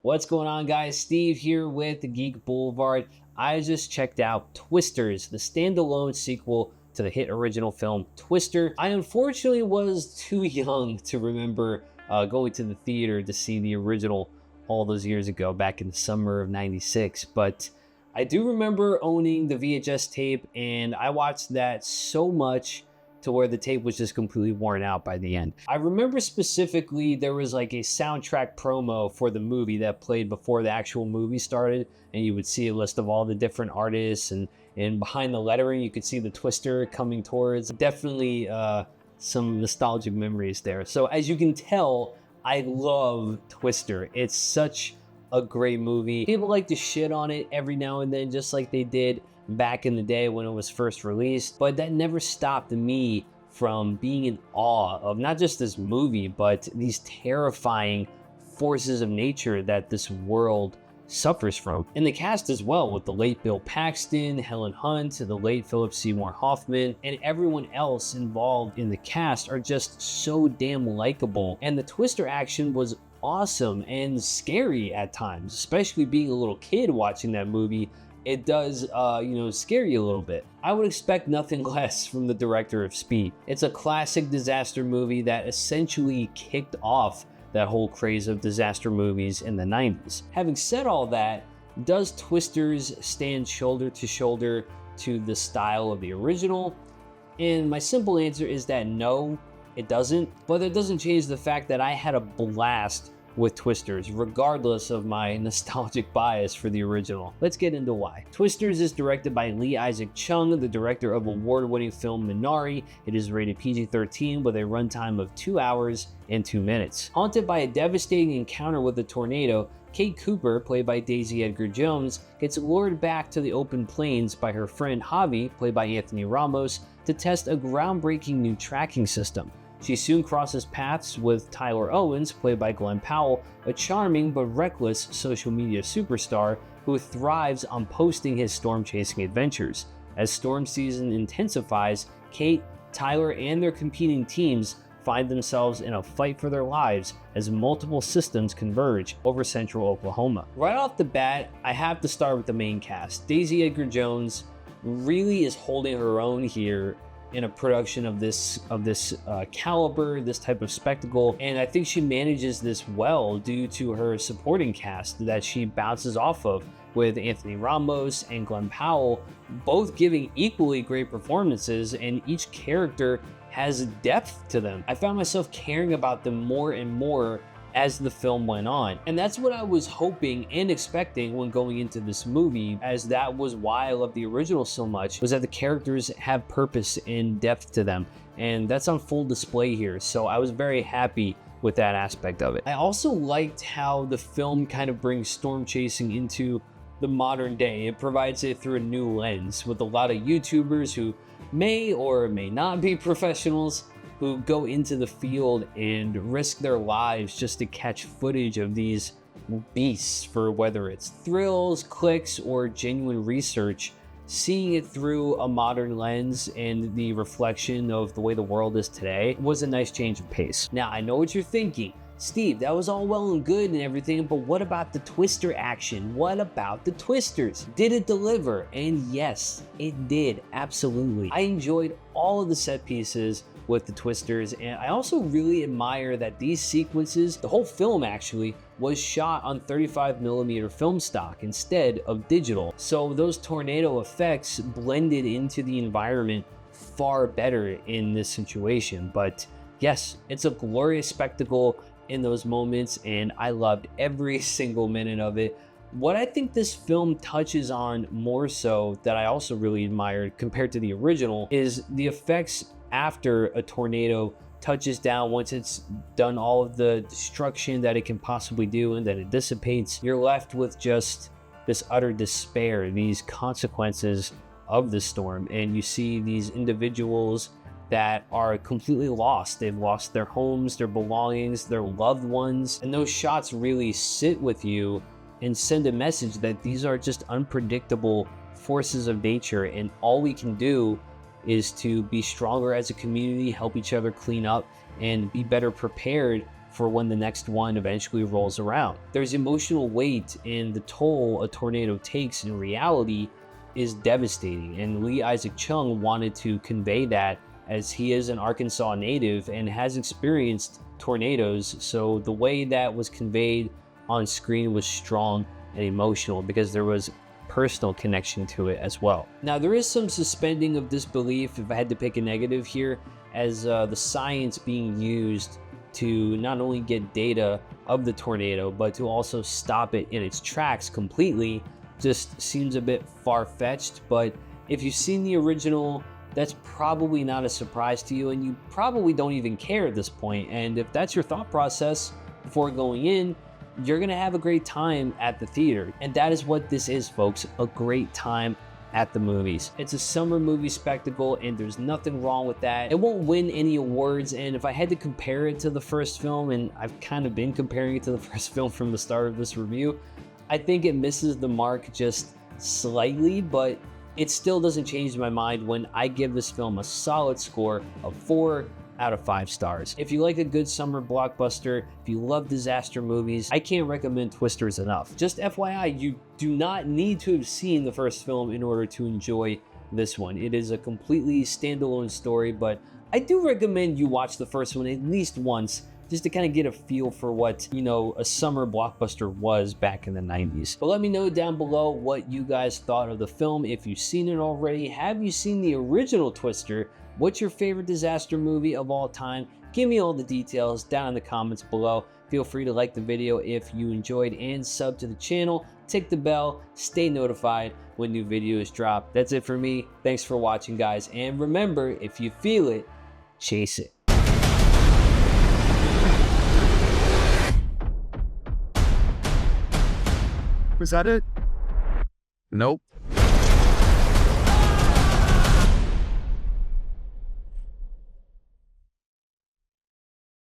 What's going on, guys? Steve here with the Geek Boulevard. I just checked out Twisters, the standalone sequel to the hit original film Twister. I unfortunately was too young to remember going to the theater to see the original all those years ago, back in the summer of '96. But I do remember owning the VHS tape, and I watched that so much to where the tape was just completely worn out by the end. I remember specifically there was like a soundtrack promo for the movie that played before the actual movie started, and you would see a list of all the different artists, and behind the lettering you could see the Twister coming towards. Definitely some nostalgic memories there. So as you can tell, I love Twister. It's such a great movie. People like to shit on it every now and then, just like they did back in the day when it was first released, but that never stopped me from being in awe of not just this movie, but these terrifying forces of nature that this world suffers from. And the cast as well, with the late Bill Paxton, Helen Hunt, the late Philip Seymour Hoffman, and everyone else involved in the cast are just so damn likable. And the Twister action was awesome and scary at times, especially being a little kid watching that movie. It does, scare you a little bit. I would expect nothing less from the director of Speed. It's a classic disaster movie that essentially kicked off that whole craze of disaster movies in the 90s. Having said all that, does Twisters stand shoulder to shoulder to the style of the original? And my simple answer is that no, it doesn't. But it doesn't change the fact that I had a blast with Twisters, regardless of my nostalgic bias for the original. Let's get into why. Twisters is directed by Lee Isaac Chung, the director of award-winning film Minari. It is rated PG-13 with a runtime of 2 hours and 2 minutes. Haunted by a devastating encounter with a tornado, Kate Cooper, played by Daisy Edgar Jones, gets lured back to the open plains by her friend Javi, played by Anthony Ramos, to test a groundbreaking new tracking system. She soon crosses paths with Tyler Owens, played by Glenn Powell, a charming but reckless social media superstar who thrives on posting his storm-chasing adventures. As storm season intensifies, Kate, Tyler, and their competing teams find themselves in a fight for their lives as multiple systems converge over central Oklahoma. Right off the bat, I have to start with the main cast. Daisy Edgar Jones really is holding her own here in a production of this caliber, this type of spectacle, and I think she manages this well due to her supporting cast that she bounces off of, with Anthony Ramos and Glenn Powell both giving equally great performances, and each character has depth to them. I found myself caring about them more and more as the film went on. And that's what I was hoping and expecting when going into this movie, as that was why I love the original so much, was that the characters have purpose and depth to them. And that's on full display here. So I was very happy with that aspect of it. I also liked how the film kind of brings storm chasing into the modern day. It provides it through a new lens, with a lot of YouTubers who may or may not be professionals, who go into the field and risk their lives just to catch footage of these beasts, for whether it's thrills, clicks, or genuine research. Seeing it through a modern lens and the reflection of the way the world is today was a nice change of pace. Now, I know what you're thinking. Steve, that was all well and good and everything, but what about the Twister action? What about the Twisters? Did it deliver? And yes, it did, absolutely. I enjoyed all of the set pieces with the Twisters, and I also really admire that these sequences, the whole film actually, was shot on 35mm film stock instead of digital. So those tornado effects blended into the environment far better in this situation. But yes, it's a glorious spectacle in those moments, and I loved every single minute of it. What I think this film touches on more so, that I also really admired compared to the original, is the effects after a tornado touches down. Once it's done all of the destruction that it can possibly do and then it dissipates, you're left with just this utter despair, these consequences of the storm, and you see these individuals that are completely lost. They've lost their homes, their belongings, their loved ones, and those shots really sit with you and send a message that these are just unpredictable forces of nature, and all we can do is to be stronger as a community, help each other clean up, and be better prepared for when the next one eventually rolls around. There's emotional weight, and the toll a tornado takes in reality is devastating, and Lee Isaac Chung wanted to convey that, as he is an Arkansas native and has experienced tornadoes, so the way that was conveyed on screen was strong and emotional because there was personal connection to it as well. Now, there is some suspending of disbelief, if I had to pick a negative here, as the science being used to not only get data of the tornado, but to also stop it in its tracks completely just seems a bit far-fetched. But if you've seen the original, that's probably not a surprise to you, and you probably don't even care at this point. And if that's your thought process before going in, you're gonna have a great time at the theater. And that is what this is, folks, a great time at the movies. It's a summer movie spectacle, and there's nothing wrong with that. It won't win any awards, and if I had to compare it to the first film, and I've kind of been comparing it to the first film from the start of this review, I think it misses the mark just slightly, but it still doesn't change my mind when I give this film a solid score of 4 out of 5 stars. If you like a good summer blockbuster, if you love disaster movies, I can't recommend Twisters enough. Just FYI, you do not need to have seen the first film in order to enjoy this one. It is a completely standalone story, but I do recommend you watch the first one at least once, just to kind of get a feel for what, you know, a summer blockbuster was back in the 90s. But let me know down below what you guys thought of the film. If you've seen it already, have you seen the original Twister? What's your favorite disaster movie of all time? Give me all the details down in the comments below. Feel free to like the video if you enjoyed and sub to the channel. Tick the bell, stay notified when new videos drop. That's it for me. Thanks for watching, guys. And remember, if you feel it, chase it. Was that it? Nope.